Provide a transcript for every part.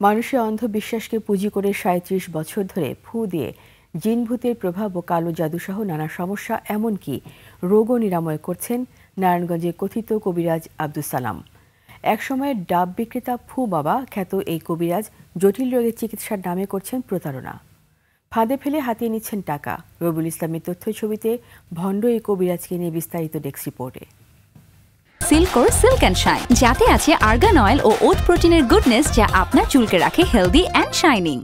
মানুষের অন্ধবিশ্বাসকে পুঁজি করে ৩৭ বছর ধরে ফু দিয়ে জিনভূতের প্রভাব ও কালো জাদুসহ নানা সমস্যা এমনকি রোগও নিরাময় করছেন নারায়ণগঞ্জের কথিত কবিরাজ আব্দুস সালাম। একসময়ের ডাব বিক্রেতা ফু বাবা খ্যাত এই কবিরাজ জটিল রোগের চিকিৎসার নামে করছেন প্রতারণা, ফাঁদে ফেলে হাতিয়ে নিচ্ছেন টাকা। রবিউল ইসলামের তথ্যছবিতে ভণ্ড এই কবিরাজকে নিয়ে বিস্তারিত ডেস্ক রিপোর্টে। সিল্কোর সিল্ক অ্যান্ড শাইন, যাতে আছে আর্গান অয়েল ও ওট প্রোটিনের গুডনেস, যা আপনার চুলকে রাখে হেলদি অ্যান্ড শাইনিং।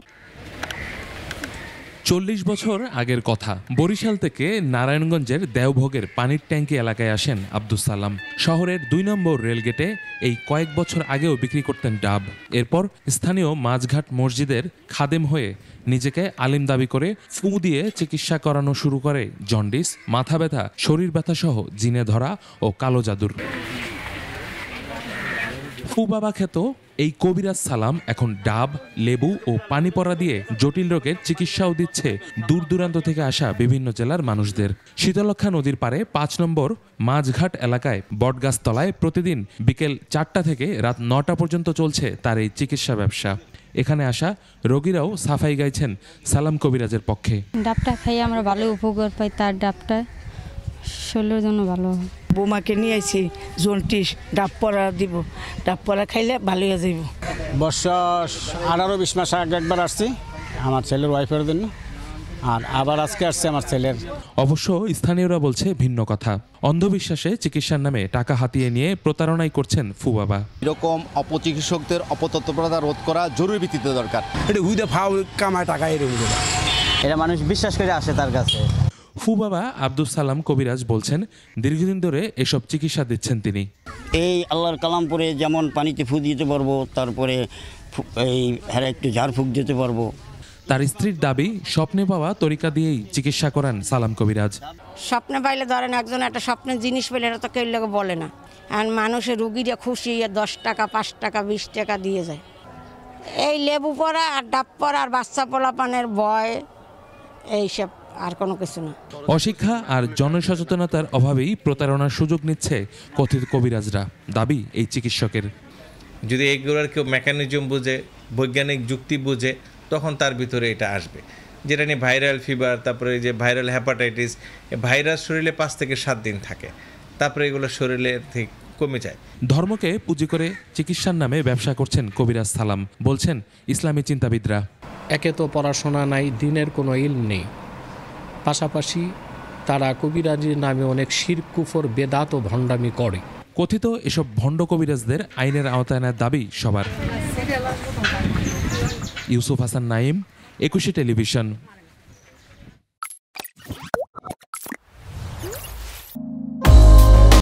৪০ বছর আগের কথা, বরিশাল থেকে নারায়ণগঞ্জের দেওভোগের পানির ট্যাঙ্কি এলাকায় আসেন আব্দুস সালাম। শহরের ২ নম্বর রেলগেটে এই কয়েক বছর আগেও বিক্রি করতেন ডাব। এরপর স্থানীয় মাঝঘাট মসজিদের খাদেম হয়ে নিজেকে আলিম দাবি করে ফু দিয়ে চিকিৎসা করানো শুরু করে জন্ডিস, মাথা ব্যথা, শরীর ব্যথা সহ জিনে ধরা ও কালো জাদুর। ফু বাবা খ্যাত এই কবিরাজ সালাম এখন ডাব, লেবু ও পানি পড়া দিয়ে জটিল রোগের চিকিৎসাও দিচ্ছে দূর দূরান্ত থেকে আসা বিভিন্ন জেলার মানুষদের। শীতলক্ষা নদীর পাড়ে ৫ নম্বর মাঝঘাট এলাকায় বটগাছতলায় প্রতিদিন বিকেল ৪টা থেকে রাত ৯টা পর্যন্ত চলছে তার এই চিকিৎসা ব্যবসা। এখানে আসা রোগীরাও সাফাই গাইছেন সালাম কবিরাজের পক্ষে। ডাবটা খাই আমরা ভালো উপকার পাই, তার ডাবটা শরীরের জন্য ভালো। বৌমাকে নিয়ে আইছি জন্টিস, ডাব পরা দিব, ডাব পরা খাইলে ভালো হয়ে যাইব। বর্ষা 18-20 মাস আগে একবার আসছি আমার ছেলের ওয়াইফের জন্য, আর আবার আজকে আসছে আমার ছেলের। অবশ্য স্থানীয়রা বলছে ভিন্ন কথা। অন্ধবিশ্বাসে চিকিৎসার নামে টাকা হাতিয়ে নিয়ে প্রতারণাই করছেন ফু বাবা। এরকম অপচিকিৎসকদের অপতৎপরতা রোধ করা জরুরি ভিত্তিতে দরকার। এটা হুইদে ফাউ কামায় টাকা এটা মানুষ বিশ্বাস করে আসে তার কাছে। ফু বাবা আব্দুস সালাম কবিরাজ বলছেন দীর্ঘদিন ধরে এসব চিকিৎসা দিচ্ছেন তিনি। এই আল্লাহর কালাম পরে যেমন পানিতে ফু দিতে পারবো, তারপরে এই হ্যাঁ একটু ঝাড়ফুঁক দিতে পারবো। তার স্ত্রীর দাবি স্বপ্নে পাওয়া তরিকা দিয়েই চিকিৎসা করেন সালাম কবিরাজ। স্বপ্নে পাইলে ধরেন একজন একটা স্বপ্নের জিনিস পেলে এটা তো কেউ লোকে বলে না, আর মানুষের রুগীরা খুশি 10 টাকা 5 টাকা 20 টাকা দিয়ে যায়। এই লেবু পরা আর ডাব পরা আর বাচ্চা পোলাপানের ভয়, এইসব আর কোনো কিছু না। অশিক্ষা আর জনসচেতনতার অভাবেই প্রতারণার সুযোগ নিচ্ছে কথিত কবিরাজরা, দাবি এই চিকিৎসকের। যদি এইগুলোর কেউ মেকানিজম বুঝে, বৈজ্ঞানিক যুক্তি বুঝে, তখন তার ভিতরে এটা আসবে। যেটা নিয়ে ভাইরাল ফিভার, তারপরে যে ভাইরাল হ্যাপাটাইটিস, ভাইরাস শরীরে 5 থেকে 7 দিন থাকে, তারপরে এগুলো শরীরে থেকে কমে যায়। ধর্মকে পুঁজি করে চিকিৎসার নামে ব্যবসা করছেন কবিরাজ সালাম, বলছেন ইসলামী চিন্তাবিদরা। একে তো পড়াশোনা নাই, দিনের কোনো ইলম নেই, পাশাপাশি তারা কবিরাজির নামে অনেক শিরক, কুফর, বেদাত ও ভণ্ডামি করে। কথিত এসব ভণ্ড কবিরাজদের আইনের আওতায় আনার দাবি সবার। ইউসুফ হাসান নাইম, 21 টেলিভিশন।